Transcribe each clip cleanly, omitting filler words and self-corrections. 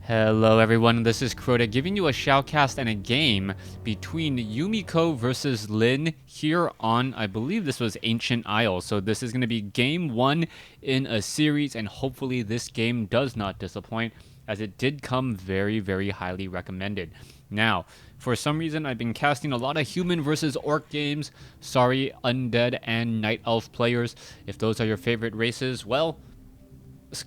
Hello everyone, this is Crota giving you a shoutcast and a game between Yumiko versus Lin here on, I believe this was Ancient Isle. So this is going to be game 1 in a series, and hopefully this game does not disappoint, as it did come very highly recommended. Now, for some reason I've been casting a lot of human versus orc games. Sorry, undead and night elf players. If those are your favorite races, well,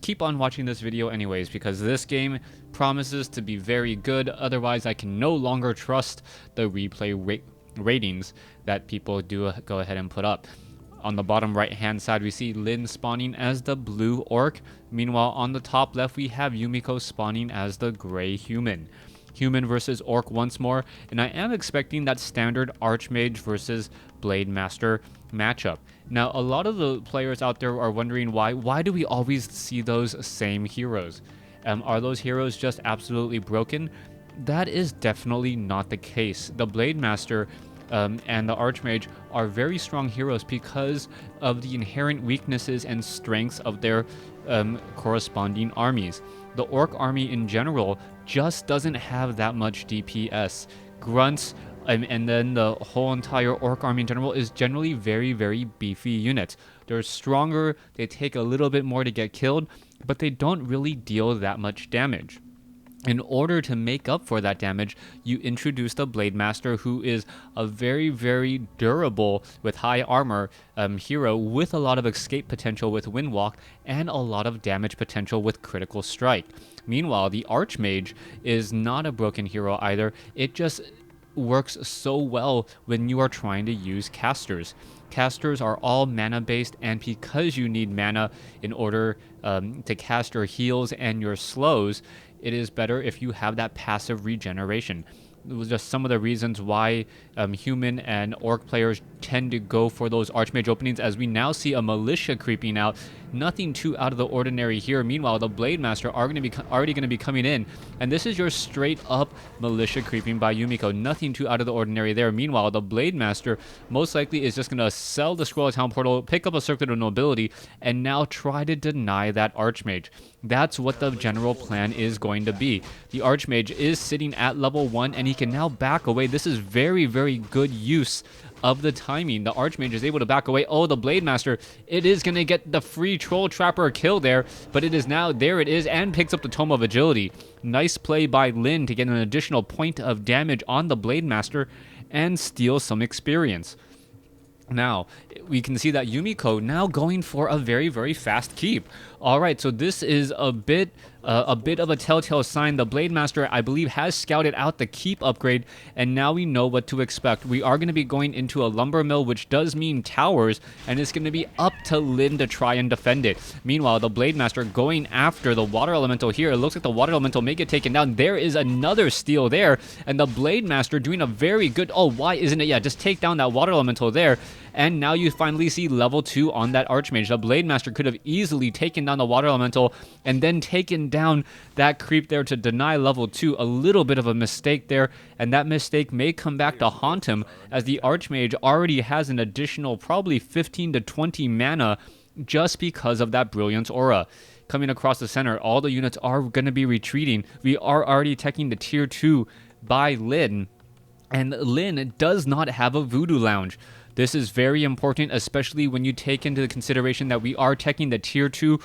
keep on watching this video anyways, because this game promises to be very good. Otherwise, I can no longer trust the replay ratings that people do go ahead and put up. On the bottom right hand side, we see Lin spawning as the blue orc. Meanwhile, on the top left, we have Yumiko spawning as the gray human. Human versus orc once more, and I am expecting that standard Archmage versus Blade Master matchup. Now, a lot of the players out there are wondering why do we always see those same heroes? Are those heroes just absolutely broken? That is definitely not the case. The Blade Master and the Archmage are very strong heroes because of the inherent weaknesses and strengths of their corresponding armies. The Orc army in general just doesn't have that much DPS. Grunts, and then the whole entire Orc army in general is generally very beefy units. They're stronger, they take a little bit more to get killed, but they don't really deal that much damage. In order to make up for that damage, you introduce the Blade Master, who is a very durable with high armor hero with a lot of escape potential with Windwalk and a lot of damage potential with Critical Strike. Meanwhile, the Archmage is not a broken hero either. It just works so well when you are trying to use casters. Casters are all mana based, and because you need mana in order to cast your heals and your slows, it is better if you have that passive regeneration. It was just some of the reasons why human and orc players tend to go for those Archmage openings, as we now see a militia creeping out. Nothing too out of the ordinary here. Meanwhile, the Blade Master are already going to be coming in, and this is your straight up militia creeping by Yumiko. Nothing too out of the ordinary there. Meanwhile, the Blade Master most likely is just going to sell the Scroll of Town Portal, pick up a Circlet of Nobility, and now try to deny that Archmage. That's what the general plan is going to be. The Archmage is sitting at level 1, and he can now back away. This is very good use of the timing. The Archmage is able to back away. Oh, the Blade Master, it is going to get the free Troll Trapper kill there, but it is now, there it is, and picks up the Tome of Agility. Nice play by Lin to get an additional point of damage on the Blade Master and steal some experience. Now, we can see that Yumiko now going for a very fast keep. Alright, so this is a bit of a telltale sign. The Blade Master, I believe, has scouted out the keep upgrade, and now we know what to expect. We are going to be going into a lumber mill, which does mean towers, and it's going to be up to Lin to try and defend it. Meanwhile, the Blade Master going after the Water Elemental here. It looks like the Water Elemental may get taken down. There is another steal there, and the Blade Master doing a very good... Oh, why isn't it? Yeah, just take down that Water Elemental there, and now you finally see level 2 on that Archmage. The Blade Master could have easily taken down the Water Elemental and then taken down that creep there to deny level 2. A little bit of a mistake there, and that mistake may come back to haunt him, as the Archmage already has an additional probably 15 to 20 mana just because of that Brilliance Aura. Coming across the center, all the units are going to be retreating. We are already taking the tier 2 by Lin, and Lin does not have a Voodoo Lounge. This is very important, especially when you take into consideration that we are taking the tier 2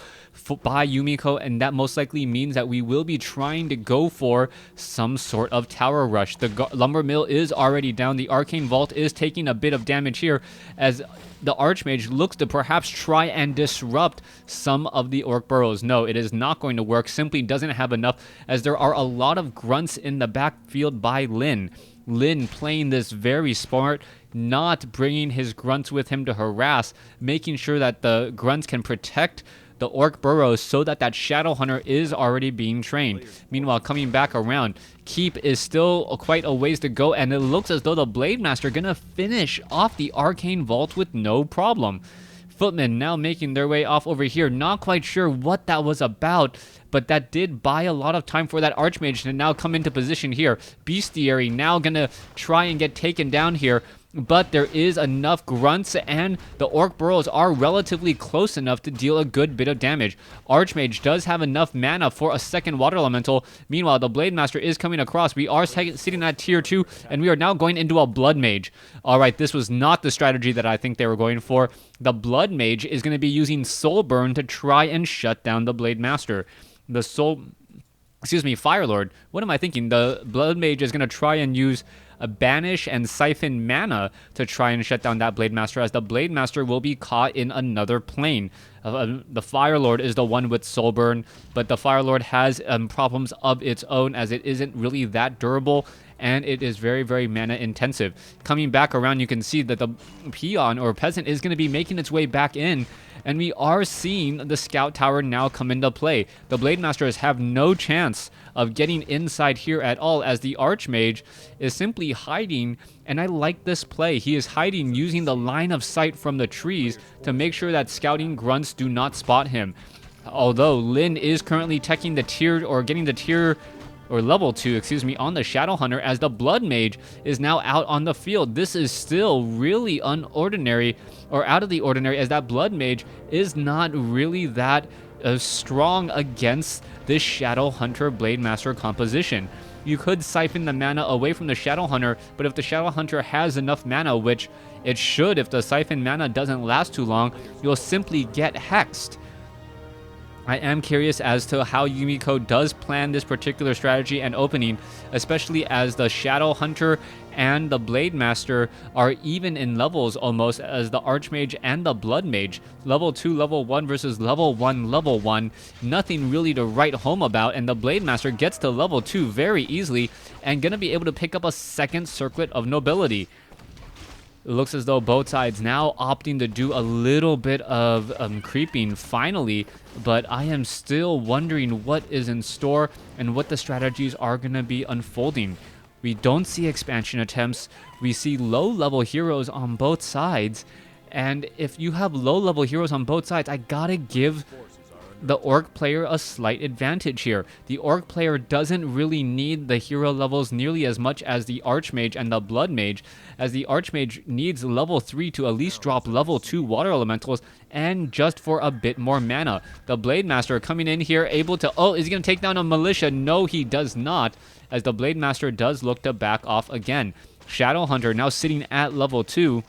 by Yumiko, and that most likely means that we will be trying to go for some sort of tower rush. The lumber mill is already down. The arcane vault is taking a bit of damage here, as the Archmage looks to perhaps try and disrupt some of the orc burrows. No, it is not going to work. Simply doesn't have enough, as there are a lot of grunts in the backfield by Lin. Lin playing this very smart, not bringing his grunts with him to harass, making sure that the grunts can protect the orc burrows so that that Shadow Hunter is already being trained. Meanwhile, coming back around, keep is still quite a ways to go, and it looks as though the Blade Master gonna finish off the Arcane Vault with no problem. Footmen now making their way off over here. Not quite sure what that was about, but that did buy a lot of time for that Archmage to now come into position here. Bestiary now gonna try and get taken down here. but there is enough grunts and the orc burrows are relatively close enough to deal a good bit of damage. Archmage does have enough mana for a second water elemental. Meanwhile, the Blade Master is coming across. We are sitting at tier 2, and we are now going into a Blood Mage. Alright, this was not the strategy that I think they were going for. The Blood Mage is going to be using Soul Burn to try and shut down the Blade Master. The Fire Lord. What am I thinking? The Blood Mage is going to try and use a banish and siphon mana to try and shut down that Blade Master, as the Blade Master will be caught in another plane. The Fire Lord is the one with Soul Burn, but the Fire Lord has problems of its own, as it isn't really that durable, and it is very, very mana intensive. Coming back around, you can see that the peon or peasant is going to be making its way back in, and we are seeing the scout tower now come into play. The Blade Masters have no chance of getting inside here at all, as the Archmage is simply hiding, and I like this play. He is hiding using the line of sight from the trees to make sure that scouting grunts do not spot him. Although Lin is currently teching the tier, or getting the tier, or level 2, on the Shadow Hunter, as the Blood Mage is now out on the field. This is still really unordinary, or out of the ordinary, as that Blood Mage is not really that strong against this Shadow Hunter Blade Master composition. You could siphon the mana away from the Shadow Hunter, but if the Shadow Hunter has enough mana, which it should if the siphon mana doesn't last too long, you'll simply get hexed. I am curious as to how Yumiko does plan this particular strategy and opening, especially as the Shadow Hunter and the Blade Master are even in levels almost as the Archmage and the Blood Mage. Level 2, level 1 versus level 1, level 1. Nothing really to write home about, and the Blade Master gets to level 2 very easily and gonna be able to pick up a second Circlet of Nobility. It looks as though both sides now opting to do a little bit of creeping finally, but I am still wondering what is in store and what the strategies are going to be unfolding. We don't see expansion attempts. We see low-level heroes on both sides, and if you have low-level heroes on both sides, I gotta give the Orc player a slight advantage here. The Orc player doesn't really need the hero levels nearly as much as the Archmage and the Blood Mage, as the Archmage needs level 3 to at least drop level 2 water elementals, and just for a bit more mana. The Blade Master coming in here, able to... Oh, is he going to take down a Militia? No, he does not, as the Blade Master does look to back off again. Shadow Hunter now sitting at level 2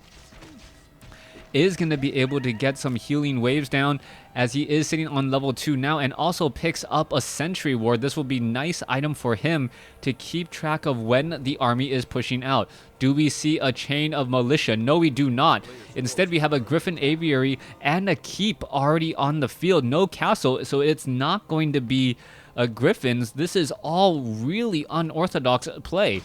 is going to be able to get some healing waves down, as he is sitting on level 2 now, and also picks up a Sentry Ward. This will be a nice item for him to keep track of when the army is pushing out. Do we see a chain of militia? No, we do not. Instead, we have a Griffin Aviary and a keep already on the field. No castle, so it's not going to be Griffins. This is all really unorthodox play.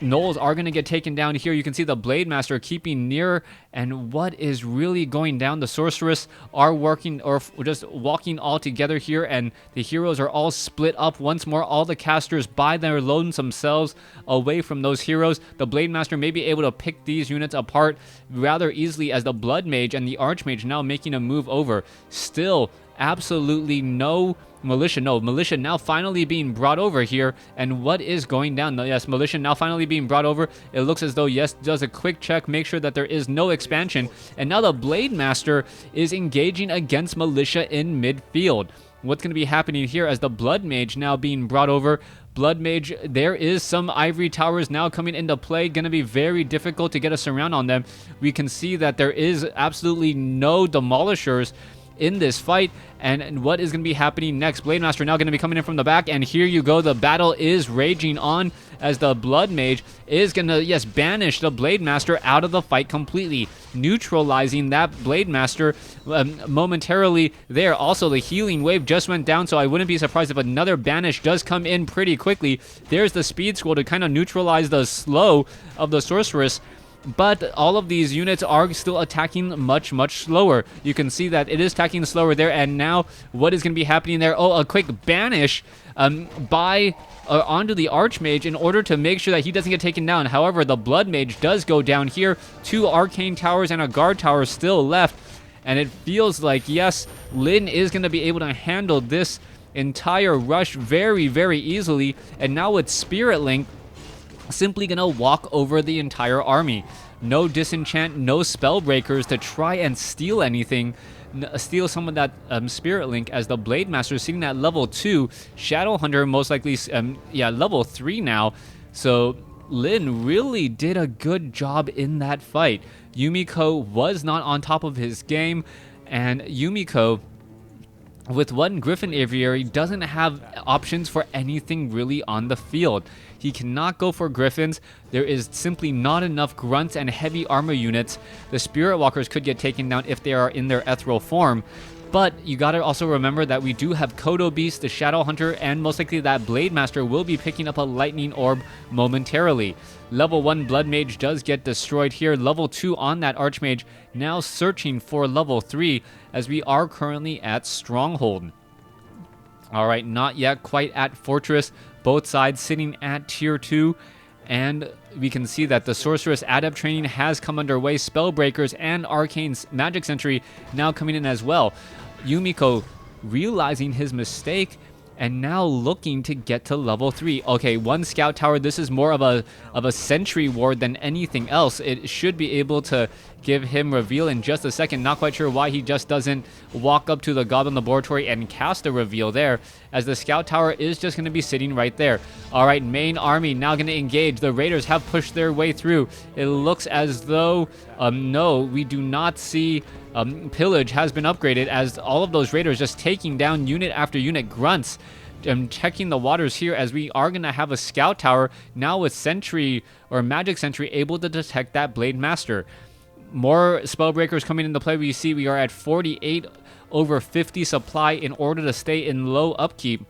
Gnolls are going to get taken down here. You can see the Blade Master keeping near, and what is really going down? The Sorceress are working, or just walking all together here, and the heroes are all split up once more. All the casters by their lonesome selves away from those heroes. The Blade Master may be able to pick these units apart rather easily, as the Blood Mage and the Archmage now making a move over. Still, absolutely no militia. No, militia now finally being brought over here. And what is going down? Yes, militia now finally being brought over. It looks as though, yes, does a quick check, make sure that there is no expansion. And now the Blade Master is engaging against militia in midfield. What's going to be happening here as the Blood Mage now being brought over? Blood Mage, there is some ivory towers now coming into play. Going to be very difficult to get a surround on them. We can see that there is absolutely no demolishers in this fight, and what is going to be happening next? Blade Master now going to be coming in from the back, and here you go. The battle is raging on as the Blood Mage is going to, yes, banish the Blade Master out of the fight completely, neutralizing that Blade Master momentarily there. Also, the healing wave just went down, so I wouldn't be surprised if another banish does come in pretty quickly. There's the speed scroll to kind of neutralize the slow of the Sorceress. But all of these units are still attacking much, much slower. You can see that it is attacking slower there. And now what is going to be happening there? Oh, a quick banish onto the Archmage in order to make sure that he doesn't get taken down. However, the Blood Mage does go down here. 2 Arcane Towers and a Guard Tower still left. And it feels like, yes, Lin is going to be able to handle this entire rush very, very easily. And now with Spirit Link, simply gonna walk over the entire army. No disenchant, no spell breakers to try and steal anything, steal some of that spirit link, as the Blade Master is sitting at level 2. Shadow Hunter most likely, level 3 now. So Lin really did a good job in that fight. Yumiko was not on top of his game, and Yumiko, with one Griffin Aviary, doesn't have options for anything really on the field. He cannot go for Griffins. There is simply not enough grunts and heavy armor units. The Spirit Walkers could get taken down if they are in their ethereal form. But you gotta also remember that we do have Kodo Beast, the Shadow Hunter, and most likely that Blade Master will be picking up a Lightning Orb momentarily. Level 1 Blood Mage does get destroyed here. Level 2 on that Archmage, now searching for level 3, as we are currently at Stronghold. Alright, not yet quite at Fortress. Both sides sitting at Tier 2. And we can see that the Sorceress Adept training has come underway. Spellbreakers and Arcane Magic Sentry now coming in as well. Yumiko realizing his mistake and now looking to get to level 3. Okay, one Scout Tower. This is more of a Sentry Ward than anything else. It should be able to give him reveal in just a second. Not quite sure why he just doesn't walk up to the Goblin Laboratory and cast a reveal there, as the Scout Tower is just going to be sitting right there. Alright, main army now going to engage. The Raiders have pushed their way through. It looks as though, no, we do not see Pillage has been upgraded, as all of those Raiders just taking down unit after unit. Grunts checking the waters here, as we are going to have a Scout Tower now with Sentry or Magic Sentry able to detect that Blade Master. More Spellbreakers coming into play. We see we are at 48 over 50 supply in order to stay in low upkeep.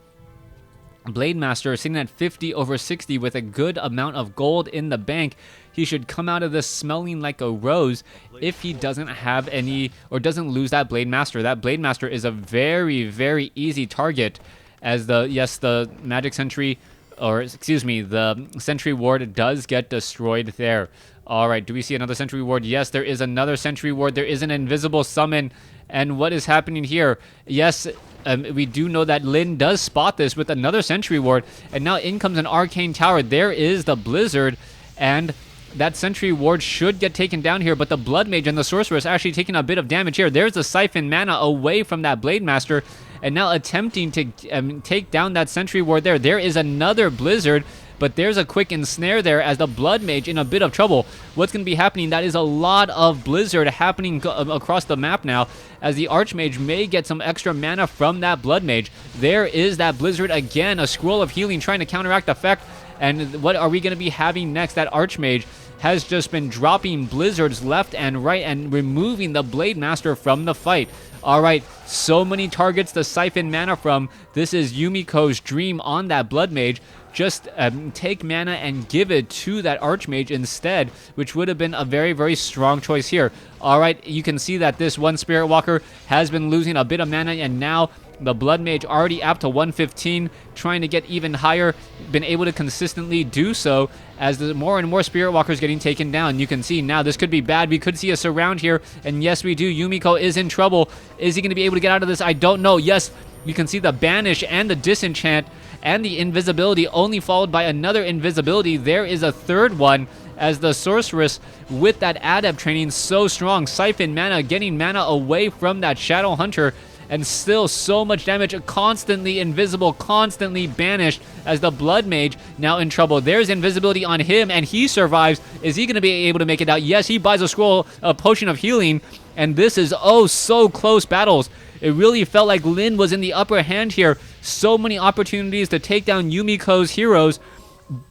Blade Master sitting at 50 over 60 with a good amount of gold in the bank. He should come out of this smelling like a rose if he doesn't have any, or doesn't lose that Blade Master. That Blade Master is a very, very easy target, as the Magic Sentry, or excuse me, the Sentry Ward does get destroyed there. Alright, do we see another Sentry Ward? Yes, there is another Sentry Ward. There is an invisible summon. And what is happening here? Yes, we do know that Lin does spot this with another Sentry Ward. And now in comes an Arcane Tower. There is the Blizzard. And that Sentry Ward should get taken down here. But the Blood Mage and the Sorceress actually taking a bit of damage here. There's the Siphon Mana away from that Blade Master. And now attempting to take down that Sentry Ward there. There is another Blizzard. But there's a quick ensnare there, as the Blood Mage in a bit of trouble. What's going to be happening? That is a lot of Blizzard happening across the map now, as the Archmage may get some extra mana from that Blood Mage. There is that Blizzard again, a Scroll of Healing trying to counteract the effect. And what are we going to be having next? That Archmage has just been dropping Blizzards left and right and removing the Blade Master from the fight. Alright, so many targets to siphon mana from. This is Yumiko's dream on that Blood Mage. Just take mana and give it to that Archmage instead, which would have been a very, very strong choice here. Alright, you can see that this one Spirit Walker has been losing a bit of mana, and now the Blood Mage already up to 115, trying to get even higher, been able to consistently do so as the more and more Spirit Walkers getting taken down. You can see now this could be bad. We could see a surround here, and yes, we do. Yumiko is in trouble. Is he going to be able to get out of this? I don't know. Yes, you can see the Banish and the Disenchant and the Invisibility, only followed by another Invisibility. There is a third one, as the Sorceress with that Adept training so strong. Siphon Mana, getting mana away from that Shadow Hunter, and still so much damage, constantly invisible, constantly banished, as the Blood Mage now in trouble. There's invisibility on him, and he survives. Is he going to be able to make it out? Yes, he buys a scroll, a potion of healing, and this is oh so close battles. It really felt like Lin was in the upper hand here. So many opportunities to take down Yumiko's heroes,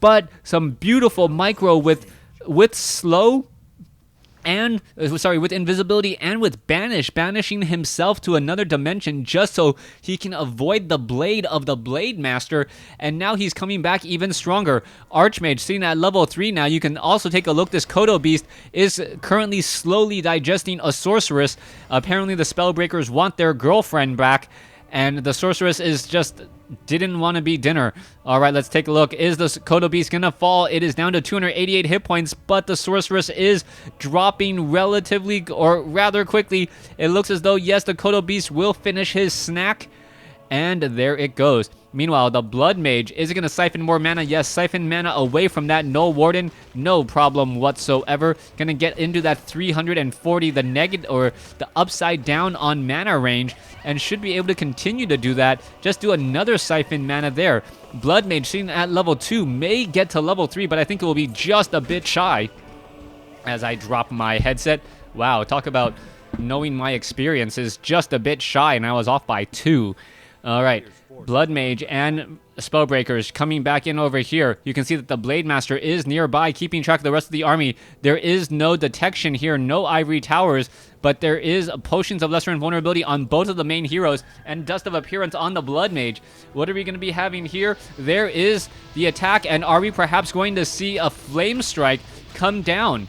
but some beautiful micro with slow and with invisibility and with banishing himself to another dimension just so he can avoid the blade of the Blade Master. And now he's coming back even stronger. Archmage sitting at level 3 now. You can also take a look. This Kodo Beast is currently slowly digesting a Sorceress. Apparently the Spellbreakers want their girlfriend back, and the Sorceress is just didn't want to be dinner. Alright, let's take a look. Is the Kodo Beast gonna fall? It is down to 288 hit points, but the Sorceress is dropping relatively, or rather quickly. It looks as though, yes, the Kodo Beast will finish his snack, and there it goes. Meanwhile, the Blood Mage, is it going to siphon more mana? Yes, siphon mana away from that Null Warden. No problem whatsoever. Going to get into that 340, the negative or the upside down on mana range, and should be able to continue to do that. Just do another siphon mana there. Blood Mage sitting at level 2 may get to level 3, but I think it will be just a bit shy. As I drop my headset. Wow, talk about knowing my experience is just a bit shy, and I was off by 2. All right, Blood Mage and Spellbreakers coming back in over here. You can see that the Blade Master is nearby, keeping track of the rest of the army. There is no detection here, no Ivory Towers, but there is Potions of Lesser Invulnerability on both of the main heroes, and Dust of Appearance on the Blood Mage. What are we going to be having here? There is the attack, and are we perhaps going to see a Flame Strike come down?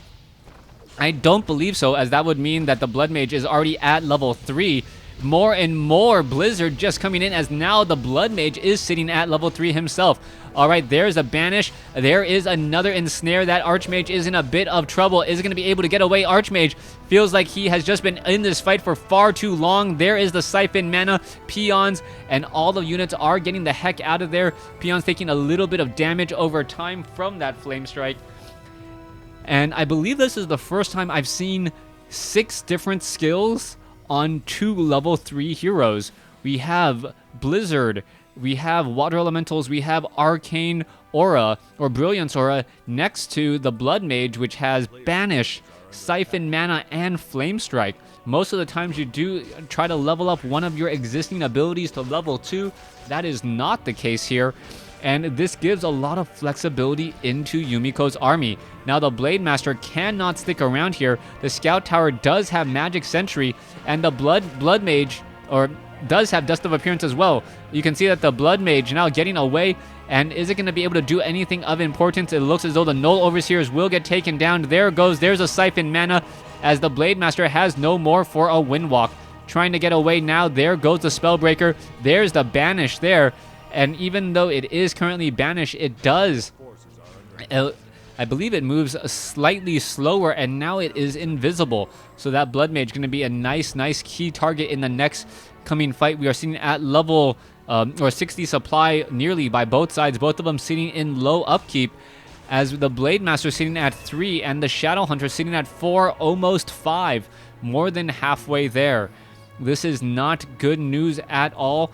I don't believe so, as that would mean that the Blood Mage is already at level 3. More and more Blizzard just coming in, as now the Blood Mage is sitting at level 3 himself. Alright, there's a Banish. There is another Ensnare. That Archmage is in a bit of trouble. Is it going to be able to get away? Archmage feels like he has just been in this fight for far too long. There is the Siphon Mana. Peons and all the units are getting the heck out of there. Peons taking a little bit of damage over time from that Flame Strike. And I believe this is the first time I've seen 6 different skills on 2 level 3 heroes. We have Blizzard, we have Water Elementals, we have Arcane Aura, or Brilliance Aura, next to the Blood Mage, which has Banish, Siphon Mana, and Flame Strike. Most of the times you do try to level up one of your existing abilities to level 2. That is not the case here. And this gives a lot of flexibility into Yumiko's army. Now the Blade Master cannot stick around here. The Scout Tower does have Magic Sentry, and the Blood Mage, or does have Dust of Appearance as well. You can see that the Blood Mage now getting away, and is it going to be able to do anything of importance? It looks as though the Null Overseers will get taken down. There's a Siphon Mana, as the Blade Master has no more for a Windwalk. Trying to get away now. There goes the Spellbreaker. There's the Banish there. And even though it is currently banished, it does, I believe it moves slightly slower, and now it is invisible. So that Blood Mage is going to be a nice key target in the next coming fight. We are sitting at level, or 60 supply nearly by both sides, both of them sitting in low upkeep, as the Blade Master sitting at 3 and the Shadow Hunter sitting at 4, almost 5, more than halfway there. This is not good news at all.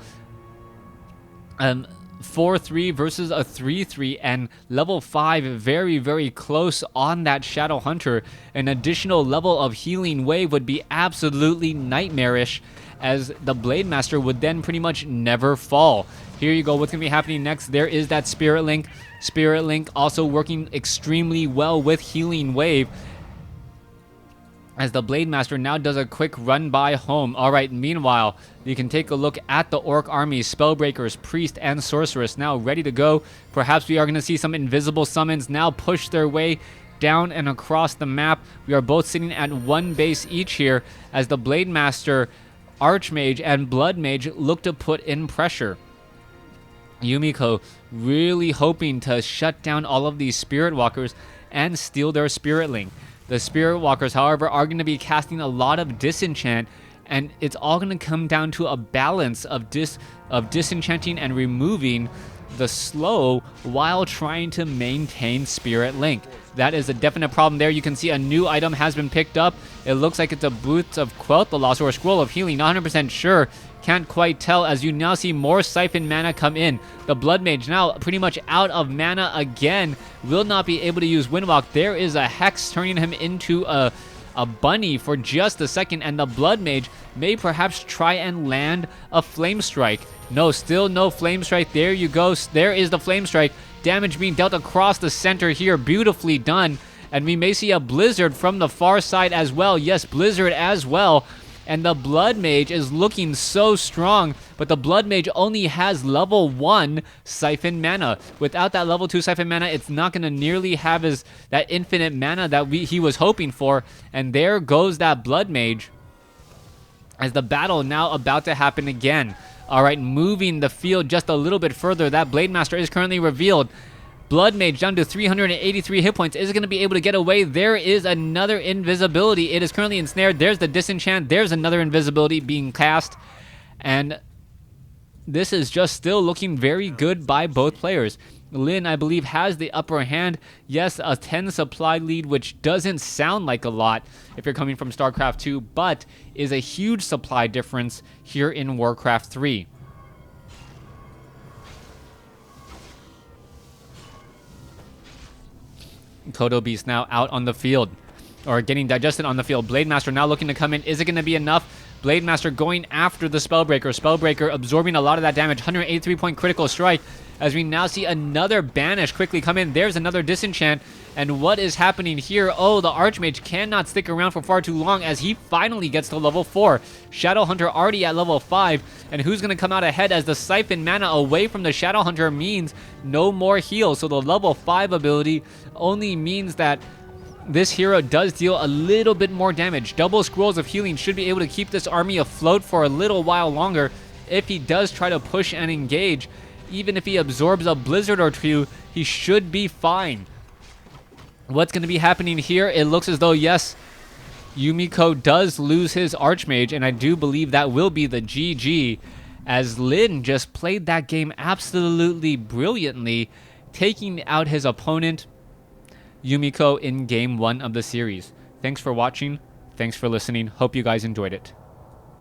4-3 versus a 3-3, and level 5 very close on that Shadow Hunter. An additional level of Healing Wave would be absolutely nightmarish, as the Blade Master would then pretty much never fall. Here you go, what's going to be happening next? There is that Spirit Link. Spirit Link also working extremely well with Healing Wave, as the Blade Master now does a quick run by home. Alright, meanwhile, you can take a look at the Orc army. Spellbreakers, Priest, and Sorceress now ready to go. Perhaps we are going to see some invisible summons now push their way down and across the map. We are both sitting at 1 base each here, as the Blade Master, Archmage, and Blood Mage look to put in pressure. Yumiko really hoping to shut down all of these Spirit Walkers and steal their Spirit Link. The Spirit Walkers, however, are going to be casting a lot of disenchant, and it's all going to come down to a balance of disenchanting and removing the slow while trying to maintain Spirit Link. That is a definite problem there. You can see a new item has been picked up. It looks like it's a Boots of Quelt the Lost, or a Scroll of Healing. Not 100% sure. Can't quite tell, as you now see more Siphon Mana come in. The Blood Mage now pretty much out of mana again. Will not be able to use Windwalk. There is a Hex turning him into a bunny for just a second, and the Blood Mage may perhaps try and land a Flame Strike. No, still no Flame Strike. There you go. There is the Flame Strike. Damage being dealt across the center here. Beautifully done. And we may see a Blizzard from the far side as well. Yes, Blizzard as well. And the Blood Mage is looking so strong, but the Blood Mage only has level 1 Siphon Mana. Without that level 2 Siphon Mana, it's not going to nearly have that infinite mana that he was hoping for. And there goes that Blood Mage, as the battle now about to happen again. Alright, moving the field just a little bit further. That Blade Master is currently revealed. Blood Mage down to 383 hit points. Is going to be able to get away. There is another invisibility. It is currently ensnared. There's the disenchant. There's another invisibility being cast. And this is just still looking very good by both players. Lin, I believe, has the upper hand. Yes, a 10 supply lead, which doesn't sound like a lot if you're coming from StarCraft 2, but is a huge supply difference here in WarCraft 3. Kodo Beast now out on the field, or getting digested on the field. Blademaster now looking to come in. Is it going to be enough? Blademaster going after the Spellbreaker. Spellbreaker absorbing a lot of that damage. 183-point critical strike as we now see another Banish quickly come in. There's another Disenchant. And what is happening here? Oh, the Archmage cannot stick around for far too long as he finally gets to level 4. Shadowhunter already at level 5. And who's going to come out ahead as the Siphon mana away from the Shadowhunter means no more heal. So the level 5 ability only means that this hero does deal a little bit more damage. Double Scrolls of Healing should be able to keep this army afloat for a little while longer if he does try to push and engage. Even if he absorbs a Blizzard or two, he should be fine. What's going to be happening here? It looks as though, yes, Yumiko does lose his Archmage, and I do believe that will be the GG, as Lin just played that game absolutely brilliantly, taking out his opponent, Yumiko, in Game 1 of the series. Thanks for watching. Thanks for listening. Hope you guys enjoyed it.